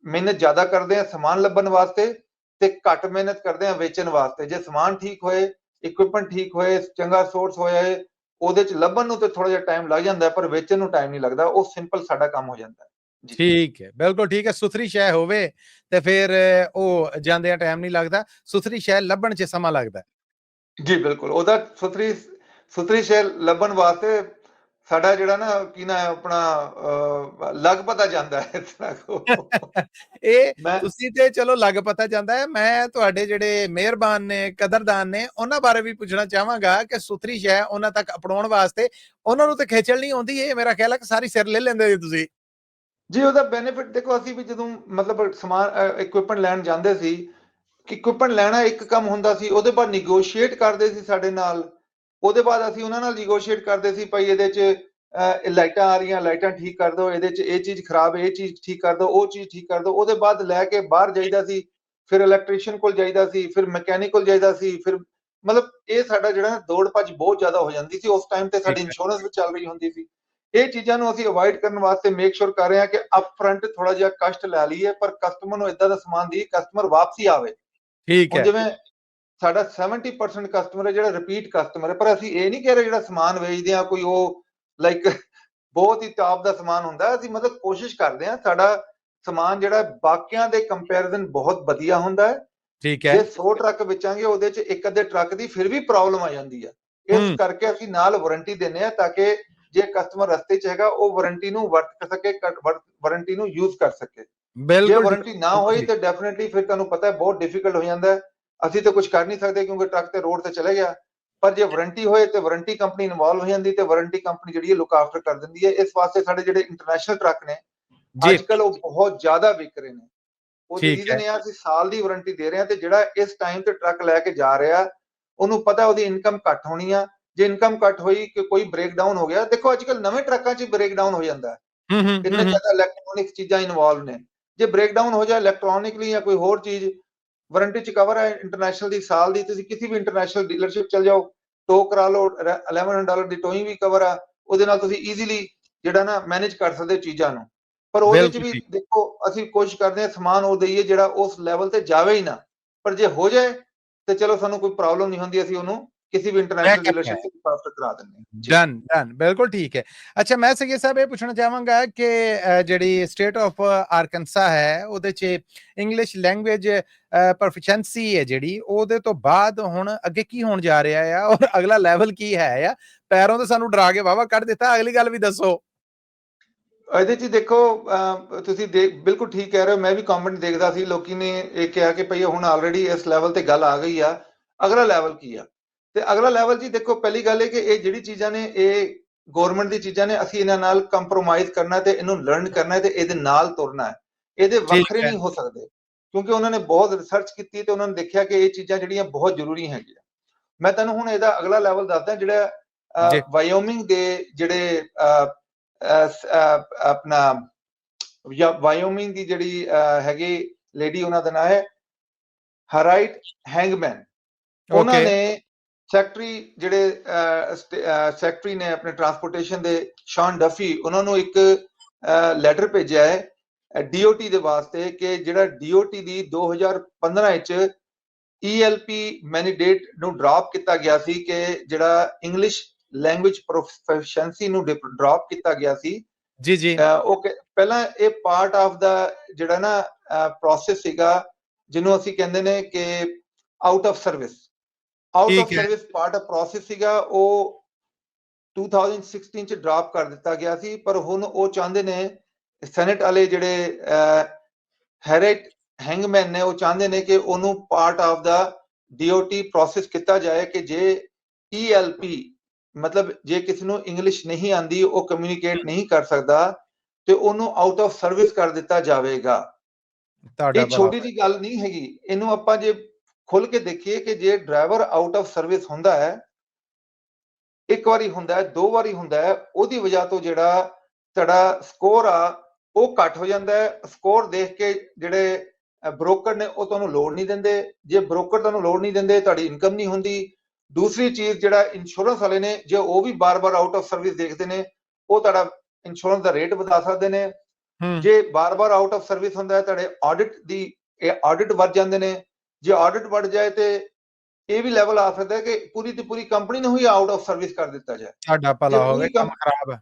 ਮਿਹਨਤ ਜ਼ਿਆਦਾ ਕਰਦੇ ਹਾਂ ਸਮਾਨ ਲੱਭਣ ਵਾਸਤੇ ਤੇ ਘੱਟ ਮਿਹਨਤ ਕਰਦੇ ਹਾਂ ਵੇਚਣ ਵਾਸਤੇ। ਜੇ ਸਮਾਨ ਠੀਕ ਹੋਏ, ਇਕਵਿਪਮੈਂਟ ਠੀਕ ਹੋਏ, ਚੰਗਾ ਸੋਰਸ ਹੋਇਆ ਹੈ, ਉਹਦੇ ਚ ਲੱਭਣ ਨੂੰ ਤੇ ਥੋੜਾ ਜਿਹਾ ਟਾਈਮ ਲੱਗ ਜਾਂਦਾ, ਪਰ ਵੇਚਣ ਨੂੰ ਟਾਈਮ ਨਹੀਂ ਲੱਗਦਾ। ਉਹ ਸਿੰਪਲ ਸਾਡਾ ਕੰਮ ਹੋ ਜਾਂਦਾ ਜੀ। ਠੀਕ ਹੈ ਬਿਲਕੁਲ ਠੀਕ ਹੈ। ਸੁਥਰੀ ਸ਼ੈ ਹੋਵੇ ਤੇ ਫਿਰ ਉਹ ਜਾਂਦਿਆਂ ਟਾਈਮ ਨਹੀਂ ਲੱਗਦਾ, ਸੁਥਰੀ ਸ਼ੈ ਲੱਭਣ 'ਚ ਸਮਾਂ ਲੱਗਦਾ। ਜੀ ਬਿਲਕੁਲ, ਉਹਦਾ ਸੁਥਰੀ ਸੁਥਰੀ ਸ਼ੈ ਲੱਭਣ ਵਾਸਤੇ ਸਾਡਾ ਜਿਹੜਾ ਨਾ ਕੀ ਨਾ ਆਪਣਾ ਲੱਗ ਪਤਾ ਜਾਂਦਾ ਹੈ ਇਸ ਤਰ੍ਹਾਂ ਕੋ। ਇਹ ਮੈਂ ਤੁਸੀਂ ਤੇ ਚਲੋ ਲੱਗ ਪਤਾ ਜਾਂਦਾ ਹੈ। ਮੈਂ ਤੁਹਾਡੇ ਜਿਹੜੇ ਮਿਹਰਬਾਨ ਨੇ, ਕਦਰਦਾਨ ਨੇ, ਉਹਨਾਂ ਬਾਰੇ ਵੀ ਪੁੱਛਣਾ ਚਾਹਾਂਗਾ ਕਿ ਸੁਥਰੀ ਸ਼ੈ ਉਹਨਾਂ ਤੱਕ ਅਪਣਾਉਣ ਵਾਸਤੇ ਉਹਨਾਂ ਨੂੰ ਤੇ ਖੇਚਲ ਨਹੀਂ ਆਉਂਦੀ। ਇਹ ਮੇਰਾ ਖਿਆਲ ਹੈ ਕਿ ਸਾਰੀ ਸਿਰ ਲੈ ਲੈਂਦੇ ਜੀ ਤੁਸੀਂ। ਜੀ ਉਹਦਾ ਬੈਨੀਫਿਟ ਦੇਖੋ, ਅਸੀਂ ਵੀ ਜਦੋਂ ਮਤਲਬ ਸਮਾਨ ਇਕਵਿਪਮੈਂਟ ਲੈਣ ਜਾਂਦੇ ਸੀ, ਇਕਵਿਪਮੈਂਟ ਲੈਣਾ ਇੱਕ ਕੰਮ ਹੁੰਦਾ ਸੀ, ਉਹਦੇ ਬਾਅਦ ਨਿਗੋਸ਼ੀਏਟ ਕਰਦੇ ਸੀ ਸਾਡੇ ਨਾਲ। ਉਹਦੇ ਬਾਅਦ ਅਸੀਂ ਉਹਨਾਂ ਨਾਲ ਨਿਗੋਸ਼ੀਏਟ ਕਰਦੇ ਸੀ, ਭਾਈ ਇਹਦੇ 'ਚ ਲਾਈਟਾਂ ਆ ਰਹੀਆਂ, ਲਾਈਟਾਂ ਠੀਕ ਕਰ ਦਿਓ, ਇਹਦੇ 'ਚ ਇਹ ਚੀਜ਼ ਖਰਾਬ ਹੈ, ਇਹ ਚੀਜ਼ ਠੀਕ ਕਰ ਦਿਓ, ਉਹ ਚੀਜ਼ ਠੀਕ ਕਰ ਦਿਓ। ਉਹਦੇ ਬਾਅਦ ਲੈ ਕੇ ਬਾਹਰ ਜਾਈਦਾ ਸੀ, ਫਿਰ ਇਲੈਕਟ੍ਰੀਸ਼ੀਅਨ ਕੋਲ ਜਾਈਦਾ ਸੀ, ਫਿਰ ਮਕੈਨਿਕ ਕੋਲ ਜਾਈਦਾ ਸੀ, ਫਿਰ ਮਤਲਬ ਇਹ ਸਾਡਾ ਜਿਹੜਾ ਦੌੜ ਭੱਜ ਬਹੁਤ ਜ਼ਿਆਦਾ ਹੋ ਜਾਂਦੀ ਸੀ। ਉਸ ਟਾਈਮ ਤੇ ਠੀਕ ਸਾਡੀ ਹੈ ਇੰਸ਼ੋਰੈਂਸ ਵੀ ਚੱਲ ਰਹੀ ਹੁੰਦੀ ਸੀ। ਇਹ ਚੀਜ਼ਾਂ ਨੂੰ ਅਸੀਂ ਅਵੋਇਡ ਕਰਨ ਵਾਸਤੇ ਮੇਕ ਸ਼ੋਰ ਕਰ ਰਹੇ ਹਾਂ ਕਿ ਅਪ ਫਰੰਟ ਥੋੜਾ ਜਿਹਾ ਕਸ਼ਟ ਲੈ ਲਈਏ, ਪਰ ਕਸਟਮਰ ਨੂੰ ਇਦਾਂ ਦਾ ਸਮਾਨ ਦੀ ਕਸਟਮਰ ਵਾਪਸੀ ਆਵੇ। ਠੀਕ ਹੁਣ ਹੈ ਜਿਵੇਂ ਸਾਡਾ 70% ਕਸਟਮਰ ਹੈ ਜਿਹੜਾ ਰਿਪੀਟ ਕਸਟਮਰ ਹੈ, ਪਰ ਅਸੀਂ ਇਹ ਨਹੀਂ ਕਹਿ ਰਹੇ ਜਿਹੜਾ ਸਮਾਨ ਵੇਚਦੇ ਆ ਕੋਈ ਉਹ ਲਾਈਕ ਬਹੁਤ ਹੀ ਟਾਪ ਦਾ ਸਮਾਨ ਹੁੰਦਾ। ਅਸੀਂ ਮਤਲਬ ਕੋਸ਼ਿਸ਼ ਕਰਦੇ ਹਾਂ ਸਾਡਾ ਸਮਾਨ ਜਿਹੜਾ ਬਾਕੀਆਂ ਦੇ ਕੰਪੈਰੀਜ਼ਨ ਬਹੁਤ ਵਧੀਆ ਹੁੰਦਾ ਹੈ। ਠੀਕ ਜੇ ਹੈ 100 ਟਰੱਕ ਵੇਚਾਂਗੇ ਉਹਦੇ ਚ ਇੱਕ ਅੱਧੇ ਟਰੱਕ ਦੀ ਫਿਰ ਵੀ ਪ੍ਰੋਬਲਮ ਆ ਜਾਂਦੀ ਹੈ। ਇਸ ਹੂੰ ਕਰਕੇ ਅਸੀਂ ਨਾਲ ਵਾਰੰਟੀ ਦਿੰਦੇ ਹਾਂ ਤਾਂ ਕਿ ਜੇ ਕਸਟਮਰ ਰਸਤੇ 'ਚ ਹੈਗਾ ਉਹ ਵਾਰੰਟੀ ਨੂੰ ਵਰਤ ਸਕੇ, ਵਾਰੰਟੀ ਨੂੰ ਯੂਜ਼ ਕਰ ਸਕੇ। ਜੇ ਬਿਲਕੁਲ ਠੀਕ ਵਾਰੰਟੀ ਨਾ ਬਿਲਕੁਲ ਹੋਈ ਠੀਕ ਤੇ ਡੈਫੀਨਿਟਲੀ ਫਿਰ ਤੁਹਾਨੂੰ ਪਤਾ ਹੈ ਬਹੁਤ ਡਿਫਿਕਲਟ ਹੋ ਜਾਂਦਾ ਹੈ। ਅਸੀਂ ਤਾਂ ਕੁਝ ਕਰ ਨਹੀਂ ਸਕਦੇ ਕਿਉਂਕਿ ਟਰੱਕ ਤੇ ਰੋਡ ਤੇ ਚਲੇ ਗਿਆ। ਪਰ ਜੇ ਵਾਰੰਟੀ ਹੋਏ ਤੇ ਵਾਰੰਟੀ ਕੰਪਨੀ ਇਨਵੋਲਵ ਹੋ ਜਾਂਦੀ ਤੇ ਵਾਰੰਟੀ ਕੰਪਨੀ ਜਿਹੜੀ ਹੈ ਲੁੱਕ ਆਫਟਰ ਕਰ ਦਿੰਦੀ ਹੈ। ਇਸ ਵਾਸਤੇ ਸਾਡੇ ਜਿਹੜੇ ਇੰਟਰਨੈਸ਼ਨਲ ਟਰੱਕ ਨੇ ਜੀ ਅੱਜ ਕੱਲ ਉਹ ਬਹੁਤ ਜ਼ਿਆਦਾ ਵਿਕ ਰਹੇ ਨੇ। ਉਹਦੀ ਠੀਕ ਹੈ ਰੀਜ਼ਨ ਇਹ ਆ ਅਸੀਂ ਸਾਲ ਦੀ ਵਾਰੰਟੀ ਦੇ ਰਹੇ ਹਾਂ ਤੇ ਜਿਹੜਾ ਇਸ ਟਾਈਮ ਤੇ ਟਰੱਕ ਲੈ ਕੇ ਜਾ ਰਿਹਾ ਉਹਨੂੰ ਪਤਾ ਉਹਦੀ ਇਨਕਮ ਘੱਟ ਹੋਣੀ ਆ। ਜੇ ਇਨਕਮ ਘੱਟ ਹੋਈ ਕਿ ਕੋਈ ਬ੍ਰੇਕਡਾਊਨ ਹੋ ਗਿਆ, ਦੇਖੋ ਅੱਜ ਕੱਲ ਨਵੇਂ ਟਰੱਕਾਂ 'ਚ ਬ੍ਰੇਕਡਾਊਨ ਹੋ ਜਾਂਦਾ ਹੈ। ਇੰਨੇ ਹੂੰ ਜ਼ਿਆਦਾ ਇਲੈਕਟ੍ਰੋਨਿਕ ਚੀਜ਼ਾਂ ਇਨਵੋਲਵ ਨੇ। ਜੇ ਬ੍ਰੇਕਡਾਊਨ ਹੋ ਜਾਏ ਇਲੈਕਟ੍ਰੋਨਿਕਲੀ ਜਾਂ ਕੋਈ ਹੋਰ ਚੀਜ਼, ਵਾਰੰਟੀ 'ਚ ਕਵਰ ਹੈ ਇੰਟਰਨੈਸ਼ਨਲ ਦੀ ਸਾਲ ਦੀ। ਤੁਸੀਂ ਕਿਸੇ ਵੀ ਇੰਟਰਨੈਸ਼ਨਲ ਡੀਲਰਸ਼ਿਪ ਚਲ ਜਾਓ, ਟੋ ਕਰਾ ਲਓ, $1100 ਦੀ ਟੋਇੰਗ ਵੀ ਕਵਰ ਆ। ਉਹਦੇ ਨਾਲ ਤੁਸੀਂ ਈਜ਼ੀਲੀ ਜਿਹੜਾ ਨਾ ਮੈਨੇਜ ਕਰ ਸਕਦੇ ਹੋ ਚੀਜ਼ਾਂ ਨੂੰ। ਪਰ ਉਹਦੇ 'ਚ ਬਿਲਕੁਲ ਵੀ ਠੀਕ ਦੇਖੋ ਅਸੀਂ ਕੋਸ਼ਿਸ਼ ਕਰਦੇ ਹਾਂ ਸਮਾਨ ਉਹ ਦਈਏ ਜਿਹੜਾ ਉਸ ਲੈਵਲ ਤੇ ਜਾਵੇ ਹੀ ਨਾ। ਪਰ ਜੇ ਹੋ ਜਾਏ ਤੇ ਚਲੋ ਸਾਨੂੰ ਕੋਈ ਪ੍ਰੋਬਲਮ ਨਹੀਂ ਹੁੰਦੀ, ਅਸੀਂ ਉਹਨੂੰ ਕਿਸੇ ਵੀ ਇੰਟਰਨੈਸ਼ਨਲ ਬੈਕਅਪ ਹੈ। ਡੀਲਰਸ਼ਿਪ ਤੋਂ ਪ੍ਰਾਪਤ ਕਰਾ ਦਿੰਦੇ ਹਾਂ ਜੀ। ਡਨ ਡਨ ਬਿਲਕੁਲ ਠੀਕ ਹੈ। ਅੱਛਾ ਮੈਂ ਸਗੀ ਸਾਹਿਬ ਇਹ ਪੁੱਛਣਾ ਚਾਹਾਂਗਾ ਕਿ ਜਿਹੜੀ ਸਟੇਟ ਆਫ ਆਰਕਨਸਾ ਹੈ ਉਹਦੇ 'ਚ ਇੰਗਲਿਸ਼ ਲੈਂਗੁਏਜ ਪ੍ਰੋਫੀਸ਼ੈਂਸੀ ਹੈ ਜਿਹੜੀ, ਉਹਦੇ ਤੋਂ ਬਾਅਦ ਹੁਣ ਅੱਗੇ ਕੀ ਹੋਣ ਜਾ ਰਿਹਾ ਆ ਔਰ ਅਗਲਾ ਲੈਵਲ ਕੀ ਹੈ ਆ? ਪੈਰੋਂ ਤਾਂ ਸਾਨੂੰ ਡਰਾ ਕੇ ਵਾਵਾ ਕੱਢ ਦਿੱਤਾ, ਅਗਲੀ ਗੱਲ ਵੀ ਦੱਸੋ। ਇਹਦੇ 'ਚ ਦੇਖੋ ਤੁਸੀਂ ਬਿਲਕੁਲ ਠੀਕ ਕਹਿ ਰਹੇ ਹੋ। ਮੈਂ ਵੀ ਕਮੈਂਟ ਦੇਖਦਾ ਸੀ, ਲੋਕੀ ਨੇ ਇਹ ਕਿਹਾ ਕਿ ਭਈ ਹੁਣ ਆਲਰੇਡੀ ਇਸ ਲੈਵਲ ਤੇ ਗੱਲ ਆ ਗਈ ਆ, ਅਗਲਾ ਲੈਵਲ ਕੀ ਆ? ਤੇ ਅਗਲਾ ਲੈਵਲ ਜੀ ਦੇਖੋ ਪਹਿਲੀ ਗੱਲ ਇਹ ਕਿ ਇਹ ਜਿਹੜੀ ਚੀਜ਼ਾਂ ਨੇ ਇਹ ਗਵਰਨਮੈਂਟ ਦੀ ਚੀਜ਼ਾਂ ਨੇ, ਅਸੀਂ ਇਹਨਾਂ ਨਾਲ ਕੰਪਰੋਮਾਈਜ਼ ਕਰਨਾ ਤੇ ਇਹਨੂੰ ਲਰਨ ਕਰਨਾ ਤੇ ਇਹਦੇ ਨਾਲ ਤੁਰਨਾ ਹੈ। ਇਹਦੇ ਠੀਕ ਵੱਖਰੇ ਹੈ ਨਹੀਂ ਹੋ ਸਕਦੇ ਕਿਉਂਕਿ ਉਹਨਾਂ ਨੇ ਬਹੁਤ ਰਿਸਰਚ ਕੀਤੀ ਤੇ ਉਹਨਾਂ ਨੇ ਦੇਖਿਆ ਕਿ ਇਹ ਚੀਜ਼ਾਂ ਜਿਹੜੀਆਂ ਬਹੁਤ ਜ਼ਰੂਰੀ ਹੈਗੀਆਂ। ਮੈਂ ਤੁਹਾਨੂੰ ਹੁਣ ਇਹਦਾ ਅਗਲਾ ਲੈਵਲ ਦੱਸਦਾ ਜਿਹੜਾ ਜੀ ਵਾਇਓਮਿੰਗ ਦੇ ਜਿਹੜੇ ਆਪਣਾ ਵਾਇਓਮਿੰਗ ਦੀ ਜਿਹੜੀ ਹੈਗੀ ਲੇਡੀ, ਉਹਨਾਂ ਦਾ ਨਾਮ ਹੈ ਹਰਾਈਟ ਹੈਂਗਮੈਨ। ਉਹਨਾਂ ਓਕੇ ਨੇ ਸੈਕਟਰੀ ਜਿਹੜੇ ਸੈਕਟਰੀ ਨੇ ਆਪਣੇ ਟਰਾਂਸਪੋਰਟੇਸ਼ਨ ਦੇ, ਸ਼ਾਨ ਡਫੀ, ਉਹਨਾਂ ਨੂੰ ਇੱਕ ਲੈਟਰ ਭੇਜਿਆ ਹੈ DOT ਦੇ ਵਾਸਤੇ ਕਿ ਜਿਹੜਾ DOT ਦੀ 2015 ਵਿੱਚ ELP ਮੈਨੀਡੇਟ ਨੂੰ ਡ੍ਰੌਪ ਕੀਤਾ ਗਿਆ ਸੀ ਕਿ ਜਿਹੜਾ ਇੰਗਲਿਸ਼ ਲੈਂਗੁਏਜ ਪ੍ਰੋਫੀਸ਼ੀਐਂਸੀ ਨੂੰ ਡ੍ਰੌਪ ਕੀਤਾ ਗਿਆ ਸੀ। ਜੀ ਜੀ ਉਹ ਪਹਿਲਾਂ ਇਹ ਪਾਰਟ ਆਫ ਦਾ ਜਿਹੜਾ ਨਾ ਪ੍ਰੋਸੈਸ ਸੀਗਾ ਜਿਹਨੂੰ ਅਸੀਂ ਕਹਿੰਦੇ ਨੇ ਕਿ out of service. Out of ਠੀਕ ਹੈ ਸਰਵਿਸ ਪਾਰਟ ਆਫ ਪ੍ਰੋਸੈਸ ਸੀਗਾ, ਉਹ 2016 ਚ ਡ੍ਰੌਪ ਕਰ ਦਿੱਤਾ ਗਿਆ ਸੀ। ਪਰ ਹੁਣ ਉਹ ਚਾਹੁੰਦੇ ਨੇ ਸੈਨੇਟ ਵਾਲੇ ਜਿਹੜੇ ਹੈਰਿਟ ਹੈਂਗਮੈਨ ਨੇ, ਉਹ ਚਾਹੁੰਦੇ ਨੇ ਕਿ ਉਹਨੂੰ part of the DOT process ਕੀਤਾ ਜਾਏ ਕਿ ਜੇ ELP ਮਤਲਬ ਜੇ ਕਿਸੇ ਨੂੰ ਇੰਗਲਿਸ਼ ਨਹੀਂ ਆਂਦੀ, ਉਹ ਕਮਿਊਨੀਕੇਟ ਨਹੀਂ ਕਰ ਸਕਦਾ, ਤੇ ਉਹਨੂੰ ਆਊਟ ਆਫ ਸਰਵਿਸ ਕਰ ਦਿੱਤਾ ਜਾਵੇਗਾ। ਤੁਹਾਡਾ ਇਹ ਭਲਾ ਛੋਟੀ ਜਿਹੀ ਗੱਲ ਨਹੀਂ ਹੈਗੀ। ਇਹਨੂੰ ਆਪਾਂ ਜੇ ਖੁੱਲ ਕੇ ਦੇਖੀਏ ਕਿ ਜੇ ਡਰਾਈਵਰ ਆਊਟ ਆਫ ਸਰਵਿਸ ਹੁੰਦਾ ਹੈ, ਇੱਕ ਵਾਰੀ ਹੁੰਦਾ ਹੈ, 2 ਵਾਰੀ ਹੁੰਦਾ ਹੈ, ਉਹਦੀ ਵਜ੍ਹਾ ਤੋਂ ਜਿਹੜਾ ਤੁਹਾਡਾ ਸਕੋਰ ਆ ਉਹ ਘੱਟ ਹੋ ਜਾਂਦਾ ਹੈ। ਸਕੋਰ ਦੇਖ ਕੇ ਜਿਹੜੇ ਬ੍ਰੋਕਰ ਨੇ ਉਹ ਤੁਹਾਨੂੰ ਲੋਡ ਨਹੀਂ ਦਿੰਦੇ। ਜੇ ਬ੍ਰੋਕਰ ਤੁਹਾਨੂੰ ਲੋਡ ਨਹੀਂ ਦਿੰਦੇ, ਤੁਹਾਡੀ ਇਨਕਮ ਨਹੀਂ ਹੁੰਦੀ। ਦੂਸਰੀ ਚੀਜ਼, ਜਿਹੜਾ ਇੰਸ਼ੋਰੈਂਸ ਵਾਲੇ ਨੇ, ਜੇ ਉਹ ਵੀ ਬਾਰ-ਬਾਰ ਆਊਟ ਆਫ ਸਰਵਿਸ ਦੇਖਦੇ ਨੇ, ਉਹ ਤੁਹਾਡਾ ਇੰਸ਼ੋਰੈਂਸ ਦਾ ਰੇਟ ਵਧਾ ਸਕਦੇ ਨੇ। ਜੇ ਬਾਰ-ਬਾਰ ਆਊਟ ਆਫ ਸਰਵਿਸ ਹੁੰਦਾ ਹੈ, ਤੁਹਾਡੇ ਆਡਿਟ ਵੱਧ ਜਾਂਦੇ ਨੇ। ਜੇ ਆਡਿਟ ਵੱਧ ਜਾਏ ਤੇ ਇਹ ਵੀ ਲੈਵਲ ਆ ਸਕਦਾ ਹੈ ਕਿ ਪੂਰੀ ਦੀ ਪੂਰੀ ਕੰਪਨੀ ਨੂੰ ਹੀ ਆਊਟ ਆਫ ਸਰਵਿਸ ਕਰ ਦਿੱਤਾ ਜਾਏ। ਤੁਹਾਡਾ ਜੇ ਭਲਾ ਹੋਵੇ, ਪੂਰੀ ਕੰਮ ਖਰਾਬ ਹੈ।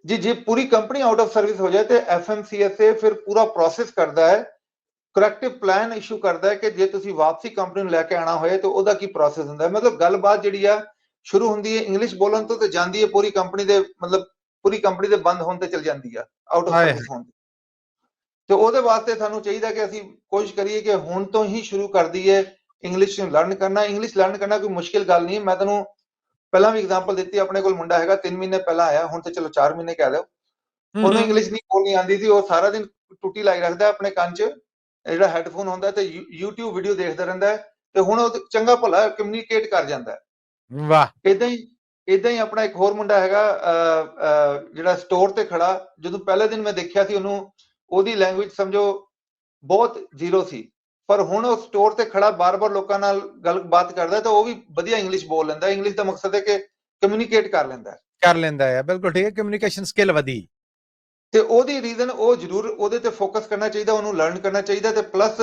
ਜੇ ਪੂਰੀ ਕੰਪਨੀ ਆਊਟ ਆਫ ਸਰਵਿਸ ਹੋ ਜਾਏ ਤੇ FMCSA ਫਿਰ ਪੂਰਾ ਪ੍ਰੋਸੈਸ ਕਰਦਾ ਹੈ, ਕਰੈਕਟਿਵ ਪਲਾਨ ਇਸ਼ੂ ਕਰਦਾ ਹੈ ਕਿ ਜੇ ਤੁਸੀਂ ਵਾਪਸੀ ਕੰਪਨੀ ਨੂੰ ਲੈ ਕੇ ਆਣਾ ਹੋਏ ਤਾਂ ਉਹਦਾ ਕੀ ਪ੍ਰੋਸੈਸ ਹੁੰਦਾ ਹੈ। ਮਤਲਬ ਗੱਲਬਾਤ ਜਿਹੜੀ ਆ ਸ਼ੁਰੂ ਹੁੰਦੀ ਹੈ ਇੰਗਲਿਸ਼ ਬੋਲਣ ਤੋਂ ਤੇ ਜਾਂਦੀ ਹੈ ਪੂਰੀ ਕੰਪਨੀ ਦੇ, ਮਤਲਬ ਪੂਰੀ ਕੰਪਨੀ ਦੇ ਬੰਦ ਹੋਣ ਤੇ ਚਲ ਜਾਂਦੀ ਆ, ਆਊਟ ਆਫ ਹਾਏ ਸਰਵਿਸ ਹੋਣ ਤੇ। ਉਹਦੇ ਵਾਸਤੇ ਸਾਨੂੰ ਚਾਹੀਦਾ ਕਿ ਅਸੀਂ ਕੋਸ਼ਿਸ਼ ਕਰੀਏ ਕਿ ਹੁਣ ਤੋਂ ਹੀ ਸ਼ੁਰੂ ਕਰ ਦਈਏ ਇੰਗਲਿਸ਼ ਨੂੰ ਲਰਨ ਕਰਨਾ। ਇੰਗਲਿਸ਼ ਲਰਨ ਕਰਨਾ ਕੋਈ ਮੁਸ਼ਕਿਲ ਗੱਲ ਨਹੀਂ। ਮੈਂ ਤੁਹਾਨੂੰ ਪਹਿਲਾਂ ਵੀ ਐਗਜ਼ਾਮਪਲ ਦਿੱਤੀ। ਆਪਣੇ ਕੋਲ ਮੁੰਡਾ ਹੈਗਾ, 3 ਮਹੀਨੇ ਪਹਿਲਾਂ ਆਇਆ, ਹੁਣ ਤੇ ਚਲੋ 4 ਮਹੀਨੇ ਕਹਿ ਦਿਓ। ਉਹਨੂੰ ਇੰਗਲਿਸ਼ ਨਹੀਂ ਬੋਲਣੀ ਆਉਂਦੀ ਸੀ। ਉਹ ਸਾਰਾ ਦਿਨ ਟੁੱਟੀ ਲਾਈ ਰੱਖਦਾ ਆਪਣੇ ਕੰਨ 'ਚ, ਜਿਹੜਾ ਹੈਡਫੋਨ ਹੁੰਦਾ, ਤੇ YouTube ਵੀਡੀਓ ਦੇਖਦਾ ਰਹਿੰਦਾ ਤੇ ਹੁਣ ਉਹ ਚੰਗਾ ਭਲਾ ਕਮਿਊਨੀਕੇਟ ਕਰ ਜਾਂਦਾ। ਵਾਹ। ਇਦਾਂ ਹੀ ਆਪਣਾ ਇੱਕ ਹੋਰ ਮੁੰਡਾ ਹੈਗਾ, ਜਿਹੜਾ ਸਟੋਰ ਤੇ ਖੜਾ। ਜਦੋਂ ਪਹਿਲੇ ਦਿਨ ਮੈਂ ਦੇਖਿਆ ਸੀ ਉਹਨੂੰ, ਉਹਦੀ ਲੈਂਗੁਏਜ ਸਮਝੋ ਬਹੁਤ ਜ਼ੀਰੋ ਸੀ, ਪਰ ਹੁਣ ਉਹ ਸਟੋਰ ਤੇ ਖੜਾ ਬਾਰ-ਬਾਰ ਲੋਕਾਂ ਨਾਲ ਗੱਲਬਾਤ ਕਰਦਾ ਤਾਂ ਉਹ ਵੀ ਵਧੀਆ ਇੰਗਲਿਸ਼ ਬੋਲ ਲੈਂਦਾ। ਇੰਗਲਿਸ਼ ਦਾ ਮਕਸਦ ਹੈ ਕਿ ਕਮਿਊਨੀਕੇਟ ਕਰ ਲੈਂਦਾ। ਹੈ। ਬਿਲਕੁਲ ਠੀਕ ਹੈ, ਕਮਿਊਨੀਕੇਸ਼ਨ ਸਕਿੱਲ ਵਧੀ। ਤੇ ਉਹਦੀ ਰੀਜ਼ਨ ਉਹ ਜ਼ਰੂਰ ਉਹਦੇ ਤੇ ਫੋਕਸ ਕਰਨਾ ਚਾਹੀਦਾ, ਉਹਨੂੰ ਲਰਨ ਕਰਨਾ ਚਾਹੀਦਾ। ਤੇ ਪਲੱਸ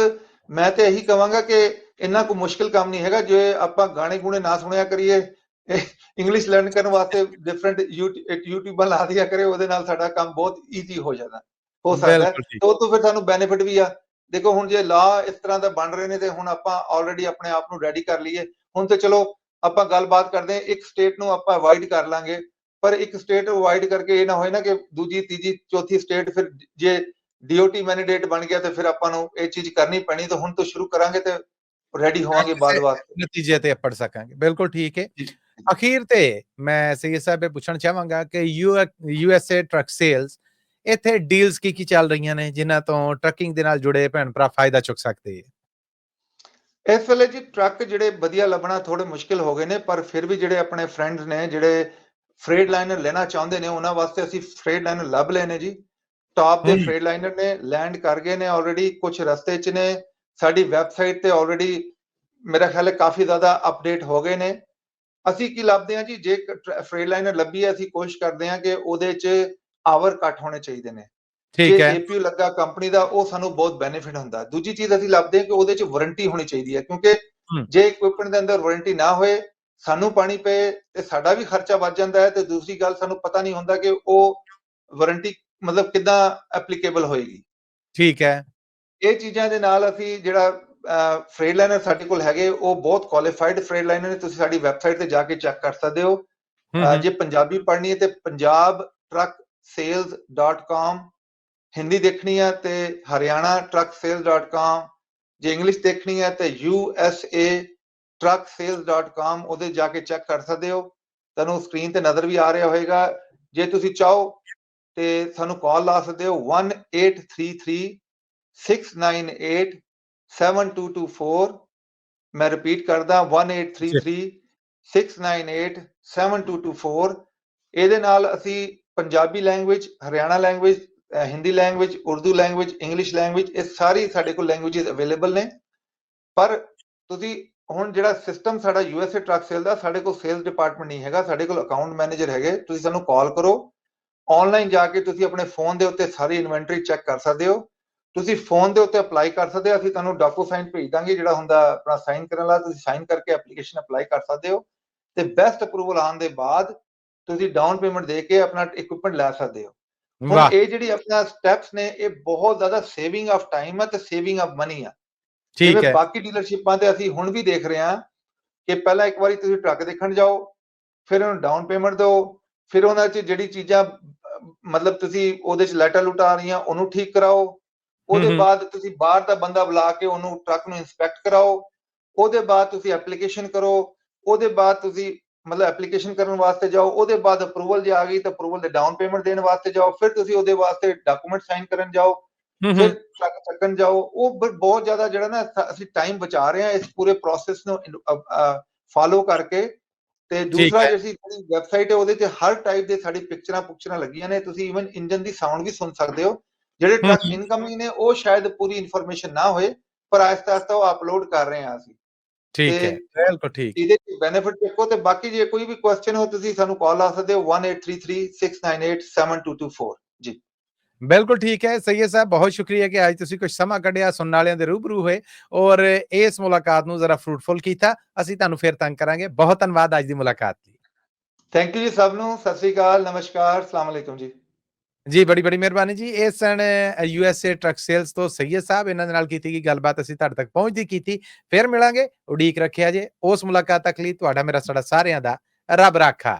ਮੈਂ ਤੇ ਇਹੀ ਕਹਾਂਗਾ ਕਿ ਇੰਨਾ ਕੋਈ ਮੁਸ਼ਕਿਲ ਕੰਮ ਨਹੀਂ ਹੈਗਾ। ਜੇ ਆਪਾਂ ਗਾਣੇ ਗੂਣੇ ਨਾ ਸੁਣਿਆ ਕਰੀਏ, ਇੰਗਲਿਸ਼ ਲਰਨ ਕਰਨ ਵਾਸਤੇ ਡਿਫਰੈਂਟ ਯੂਟਿਊਬਾਂ ਲਾ ਦਿਆ ਕਰੇ, ਉਹਦੇ ਨਾਲ ਸਾਡਾ ਕੰਮ ਬਹੁਤ ਈਜ਼ੀ ਹੋ ਸਕਦਾ ਹੈ। ਬਿਲਕੁਲ ਠੀਕ। ਤੇ ਉਹ ਤੋਂ ਫਿਰ ਸਾਨੂੰ ਬੈਨੀਫਿਟ ਵੀ ਆ। ਦੇਖੋ ਹੁਣ ਜੇ ਲਾ ਇਸ ਤਰ੍ਹਾਂ ਦਾ ਬਣ ਰਹੇ ਨੇ ਤੇ ਹੁਣ ਆਪਾਂ ਆਲਰੇਡੀ ਆਪਣੇ ਆਪ ਨੂੰ ਰੈਡੀ ਕਰ ਲਈਏ। ਹੁਣ ਤੇ ਚਲੋ ਆਪਾਂ ਗੱਲਬਾਤ ਕਰਦੇ ਹਾਂ, ਇੱਕ ਸਟੇਟ ਨੂੰ ਆਪਾਂ ਅਵੋਇਡ ਕਰ ਲਾਂਗੇ, ਪਰ ਇੱਕ ਸਟੇਟ ਅਵੋਇਡ ਕਰਕੇ ਇਹ ਨਾ ਹੋਏ ਨਾ ਕਿ ਦੂਜੀ ਤੀਜੀ ਚੌਥੀ ਸਟੇਟ ਫਿਰ ਜੇ DOT ਮੈਂਡੇਟ ਬਣ ਗਿਆ ਤੇ ਫਿਰ ਆਪਾਂ ਨੂੰ ਇਹ ਚੀਜ਼ ਕਰਨੀ ਪੈਣੀ। ਤਾਂ ਹੁਣ ਤੋਂ ਸ਼ੁਰੂ ਕਰਾਂਗੇ ਤੇ ਰੈਡੀ ਹੋਵਾਂਗੇ ਬਾਅਦ ਵਾਸਤੇ। ਨਤੀਜੇ ਤੇ ਪੜ ਸਕਾਂਗੇ। ਬਿਲਕੁਲ ਠੀਕ ਹੈ। ਅਖੀਰ ਤੇ ਮੈਂ ਸਈਦ ਸਾਹਿਬ ਇਹ ਪੁੱਛਣਾ ਚਾਹਾਂਗਾ ਕਿ USA ਟਰੱਕ ਸੇਲਸ ਇੱਥੇ ਡੀਲਸ ਕੀ ਚੱਲ ਰਹੀਆਂ ਨੇ ਜਿਨ੍ਹਾਂ ਤੋਂ ਟਰੱਕਿੰਗ ਦੇ ਨਾਲ ਜੁੜੇ ਭੈਣ ਭਰਾ ਫਾਇਦਾ ਚੁੱਕ ਸਕਦੇ ਹੈ। ਇਸ ਵੇਲੇ ਜੀ ਟਰੱਕ ਜਿਹੜੇ ਵਧੀਆ ਲੱਭਣਾ ਥੋੜੇ ਮੁਸ਼ਕਿਲ ਹੋ ਗਏ ਨੇ, ਪਰ ਫਿਰ ਵੀ ਜਿਹੜੇ ਆਪਣੇ ਫਰੈਂਡਸ ਨੇ ਜਿਹੜੇ ਫਰੇਡ ਲਾਈਨਰ ਲੈਣਾ ਚਾਹੁੰਦੇ ਨੇ, ਉਹਨਾਂ ਵਾਸਤੇ ਅਸੀਂ ਫਰੇਡ ਲਾਈਨਰ ਲੱਭ ਲਏ ਨੇ ਜੀ। ਟਾਪ ਦੇ ਫਰੇਡ ਲਾਈਨਰ ਨੇ, ਲੈਂਡ ਕਰ ਗਏ ਨੇ ਆਲਰੇਡੀ, ਕੁਝ ਰਸਤੇ 'ਚ ਨੇ। ਸਾਡੀ ਵੈਬਸਾਈਟ ਤੇ ਆਲਰੇਡੀ ਮੇਰਾ ਖਿਆਲ ਹੈ ਕਾਫੀ ਜ਼ਿਆਦਾ ਅਪਡੇਟ ਹੋ ਗਏ ਨੇ। ਅਸੀਂ ਕੀ ਲੱਭਦੇ ਹਾਂ ਜੀ, ਜੇ ਫਰੇਡ ਲਾਈਨਰ ਲੱਭੀ ਹੈ, ਅਸੀਂ ਕੋਸ਼ਿਸ਼ ਕਰਦੇ ਹਾਂ ਕਿ ਉਹਦੇ 'ਚ ਆਵਰ ਘੱਟ ਹੋਣੇ ਚਾਹੀਦੇ ਨੇ। ਜੇ ਠੀਕ ਹੈ। APU ਲੱਗਾ ਕੰਪਨੀ ਦਾ, ਉਹ ਸਾਨੂੰ ਬਹੁਤ ਬੈਨੀਫਿਟ ਹੁੰਦਾ। ਦੂਜੀ ਚੀਜ਼ ਅਸੀਂ ਲੱਭਦੇ ਹਾਂ ਕਿ ਉਹਦੇ 'ਚ ਵਾਰੰਟੀ ਹੋਣੀ ਚਾਹੀਦੀ ਹੈ, ਕਿਉਂਕਿ ਜੇ ਇਕਵਿਪਮੈਂਟ ਦੇ ਅੰਦਰ ਵਾਰੰਟੀ ਨਾ ਹੋਏ, ਸਾਨੂੰ ਪਾਣੀ ਪਏ ਤੇ ਸਾਡਾ ਵੀ ਖਰਚਾ ਵੱਧ ਜਾਂਦਾ ਹੈ। ਤੇ ਦੂਸਰੀ ਗੱਲ, ਸਾਨੂੰ ਪਤਾ ਨਹੀਂ ਹੁੰਦਾ ਕਿ ਉਹ ਵਾਰੰਟੀ ਮਤਲਬ ਕਿੱਦਾਂ ਐਪਲੀਕੇਬਲ ਹੋਏਗੀ। ਠੀਕ ਹੈ। ਇਹ ਚੀਜ਼ਾਂ ਦੇ ਨਾਲ ਅਸੀਂ ਜਿਹੜਾ ਫਰੇਡ ਲਾਈਨਰ ਸਾਡੇ ਕੋਲ ਹੈਗੇ, ਉਹ ਬਹੁਤ ਕੁਆਲੀਫਾਈਡ ਫਰੇਡ ਲਾਈਨਰ ਨੇ। ਤੁਸੀਂ ਸਾਡੀ ਵੈਬਸਾਈਟ ਤੇ ਜਾ ਕੇ ਚੈੱਕ ਕਰ ਸਕਦੇ ਹੋ। ਜੇ ਪੰਜਾਬੀ ਪੜ੍ਹਨੀ ਹੈ ਤੇ punjabtrucksales.com, ਹਿੰਦੀ ਦੇਖਣੀ ਹੈ ਤੇ haryana-trucksales.com, ਜੇ ਇੰਗਲਿਸ਼ ਦੇਖਣੀ ਹੈ ਤੇ USA-trucksales.com, ਉਹਦੇ ਜਾ ਕੇ ਚੈੱਕ ਕਰ ਸਕਦੇ ਹੋ। ਤੁਹਾਨੂੰ ਸਕਰੀਨ ਤੇ ਨਜ਼ਰ ਵੀ ਆ ਰਿਹਾ ਹੋਏਗਾ। ਜੇ ਤੁਸੀਂ ਚਾਹੋ ਤੇ ਸਾਨੂੰ ਕਾਲ ਲਾ ਸਕਦੇ ਹੋ 1833-698-7224। ਮੈਂ ਰਿਪੀਟ ਕਰਦਾ 1833-698-7224। ਇਹਦੇ ਨਾਲ ਅਸੀਂ Punjabi language, Haryana language, Hindi language, Urdu language, English language, ਇਹ ਸਾਰੀ ਸਾਡੇ ਕੋਲ ਲੈਂਗੁਏजेस ਅਵੇਲੇਬਲ ਨੇ। ਪਰ ਤੁਸੀਂ ਹੁਣ ਜਿਹੜਾ ਸਿਸਟਮ ਸਾਡਾ USA ਟਰੱਕ ਸੇਲ ਦਾ, ਸਾਡੇ ਕੋਲ ਸੇਲਸ ਡਿਪਾਰਟਮੈਂਟ ਨਹੀਂ ਹੈਗਾ, ਸਾਡੇ ਕੋਲ ਅਕਾਊਂਟ ਮੈਨੇਜਰ ਹੈਗੇ। ਤੁਸੀਂ ਸਾਨੂੰ ਕਾਲ ਕਰੋ, ਆਨਲਾਈਨ ਜਾ ਕੇ ਤੁਸੀਂ ਆਪਣੇ ਫੋਨ ਦੇ ਉੱਤੇ ਸਾਰੀ ਇਨਵੈਂਟਰੀ ਚੈੱਕ ਕਰ ਸਕਦੇ ਹੋ। ਤੁਸੀਂ ਫੋਨ ਦੇ ਉੱਤੇ ਅਪਲਾਈ ਕਰ ਸਕਦੇ ਹੋ। ਅਸੀਂ ਤੁਹਾਨੂੰ ਡਾਕੂ ਸਾਈਨ ਭੇਜ ਦਾਂਗੇ, ਜਿਹੜਾ ਹੁੰਦਾ ਆਪਣਾ ਸਾਈਨ ਕਰਨ ਵਾਲਾ। ਤੁਸੀਂ ਸਾਈਨ ਕਰਕੇ ਐਪਲੀਕੇਸ਼ਨ ਅਪਲਾਈ ਕਰ ਸਕਦੇ ਹੋ ਤੇ ਬੈਸਟ ਅਪਰੂਵਲ ਆਉਣ ਦੇ ਬਾਅਦ ਤੁਸੀਂ ਡਾਊਨ ਪੇਮੈਂਟ ਦੇ ਕੇ ਆਪਣਾ ਇਕਵਿਪਮੈਂਟ ਲੈ ਸਕਦੇ ਹੋ। ਹੁਣ ਇਹ ਜਿਹੜੀ ਆਪਣਾ ਸਟੈਪਸ ਨੇ, ਇਹ ਬਹੁਤ ਜ਼ਿਆਦਾ ਸੇਵਿੰਗ ਆਫ ਟਾਈਮ ਹੈ ਤੇ ਸੇਵਿੰਗ ਆਫ ਮਨੀ ਆ। ਜਿਵੇਂ ਬਾਕੀ ਡੀਲਰਸ਼ਿਪਾਂ ਤੇ ਅਸੀਂ ਹੁਣ ਵੀ ਦੇਖ ਰਹੇ ਹਾਂ ਕਿ ਪਹਿਲਾਂ ਇੱਕ ਵਾਰੀ ਤੁਸੀਂ ਟਰੱਕ ਦੇਖਣ ਜਾਓ, ਫਿਰ ਉਹਨੂੰ ਡਾਊਨ ਪੇਮੈਂਟ ਦਿਓ, ਫਿਰ ਉਹਨਾਂ 'ਚ ਜਿਹੜੀ ਚੀਜ਼ਾਂ ਮਤਲਬ ਤੁਸੀਂ ਉਹਦੇ 'ਚ ਲਾਈਟਾਂ ਲੂਟਾਂ ਆ ਰਹੀਆਂ, ਉਹਨੂੰ ਠੀਕ ਕਰਾਓ। ਉਹਦੇ ਬਾਅਦ ਤੁਸੀਂ ਬਾਹਰ ਦਾ ਬੰਦਾ ਬੁਲਾ ਕੇ ਉਹਨੂੰ ਟਰੱਕ ਨੂੰ ਇੰਸਪੈਕਟ ਕਰਾਓ। ਉਹਦੇ ਬਾਅਦ ਤੁਸੀਂ ਐਪਲੀਕੇਸ਼ਨ ਕਰੋ। ਉਹਦੇ ਬਾਅਦ ਤੁਸੀਂ ਮਤਲਬ ਐਪਲੀਕੇਸ਼ਨ ਕਰਨ ਵਾਸਤੇ ਜਾਓ, ਉਹਦੇ ਬਾਅਦ ਅਪਰੂਵਲ ਜੇ ਆ ਗਈ ਤਾਂ ਅਪਰੂਵਲ ਦੇ ਡਾਊਨ ਪੇਮੈਂਟ ਦੇਣ ਵਾਸਤੇ ਜਾਓ, ਫਿਰ ਤੁਸੀਂ ਉਹਦੇ ਵਾਸਤੇ ਡਾਕੂਮੈਂਟ ਸਾਈਨ ਕਰਨ ਜਾਓ, ਫਿਰ ਟਰੱਕ ਚੱਕਣ ਜਾਓ। ਉਹ ਬਹੁਤ ਜ਼ਿਆਦਾ ਜਿਹੜਾ ਨਾ ਅਸੀਂ ਟਾਈਮ ਬਚਾ ਰਹੇ ਹਾਂ ਇਸ ਪੂਰੇ ਪ੍ਰੋਸੈਸ ਨੂੰ ਫਾਲੋ ਕਰਕੇ। ਤੇ ਠੀਕ ਦੂਸਰਾ ਹੈ। ਜਿਹੜੀ ਵੈਬਸਾਈਟ ਹੈ ਉਹਦੇ 'ਚ ਹਰ ਟਾਈਪ ਦੇ ਸਾਡੀ ਪਿਕਚਰਾਂ ਲੱਗੀਆਂ ਨੇ, ਤੁਸੀਂ ਈਵਨ ਇੰਜਨ ਦੀ ਸਾਊਂਡ ਵੀ ਸੁਣ ਸਕਦੇ ਹੋ। ਜਿਹੜੇ ਟਰੱਕ ਇਨਕਮਿੰਗ ਨੇ ਉਹ ਸ਼ਾਇਦ ਪੂਰੀ ਇਨਫੋਰਮੇਸ਼ਨ ਨਾ ਹੋਏ, ਪਰ ਆਹਿਸਤਾ ਆਹਿਸਤਾ ਉਹ ਅਪਲੋਡ ਕਰ ਰਹੇ ਹਾਂ ਅਸੀਂ। ਠੀਕ ਹੈ, ਤੇ ਬਿਲਕੁਲ ਠੀਕ। ਇਹਦੇ ਬੈਨੀਫਿਟ ਦੇਖੋ, ਤੇ ਬਾਕੀ ਜੇ ਕੋਈ ਵੀ ਕੁਐਸਚਨ ਹੋ ਤੁਸੀਂ ਸਾਨੂੰ ਕਾਲ ਲਾ ਸਕਦੇ ਹੋ 1833-698-7224 ਜੀ। ਬਿਲਕੁਲ ਠੀਕ ਹੈ ਸਈਦ ਸਾਹਿਬ, ਬਹੁਤ ਸ਼ੁਕਰੀਆ ਕਿ ਅੱਜ ਤੁਸੀਂ ਕੁਝ ਸਮਾਂ ਕੱਢਿਆ, ਸੁਣਨ ਵਾਲਿਆਂ ਦੇ ਰੂਬਰੂ ਹੋਏ ਔਰ ਇਸ ਮੁਲਾਕਾਤ ਨੂੰ ਜ਼ਰਾ ਫਰੂਟਫੁਲ ਕੀਤਾ। ਅਸੀਂ ਤੁਹਾਨੂੰ ਫਿਰ ਤੰਗ ਕਰਾਂਗੇ। ਬਹੁਤ ਧੰਨਵਾਦ ਅੱਜ ਦੀ ਮੁਲਾਕਾਤ ਲਈ। ਥੈਂਕ ਯੂ ਜੀ ਸਭ ਨੂੰ। ਸਤਿ ਸ੍ਰੀ ਅਕਾਲ, ਨਮਸਕਾਰ, ਸਲਾਮ ਅਲੈਕੁਮ ਜੀ। ਜੀ ਬੜੀ ਮਿਹਰਬਾਨੀ ਜੀ। ਇਹ ਸਨ USA ਟਰੱਕ ਸੇਲਸ ਤੋਂ ਸਈਦ ਸਾਹਿਬ। ਇਹਨਾਂ ਦੇ ਨਾਲ ਕੀਤੀ ਗਈ ਗੱਲਬਾਤ ਅਸੀਂ ਤੁਹਾਡੇ ਤੱਕ ਪਹੁੰਚਦੀ ਕੀਤੀ। ਫਿਰ ਮਿਲਾਂਗੇ, ਉਡੀਕ ਰੱਖਿਆ ਜੇ। ਉਸ ਮੁਲਾਕਾਤ ਤੱਕ ਲਈ ਤੁਹਾਡਾ ਮੇਰਾ ਸਾਡਾ ਸਾਰਿਆਂ ਦਾ ਰੱਬ ਰਾਖਾ।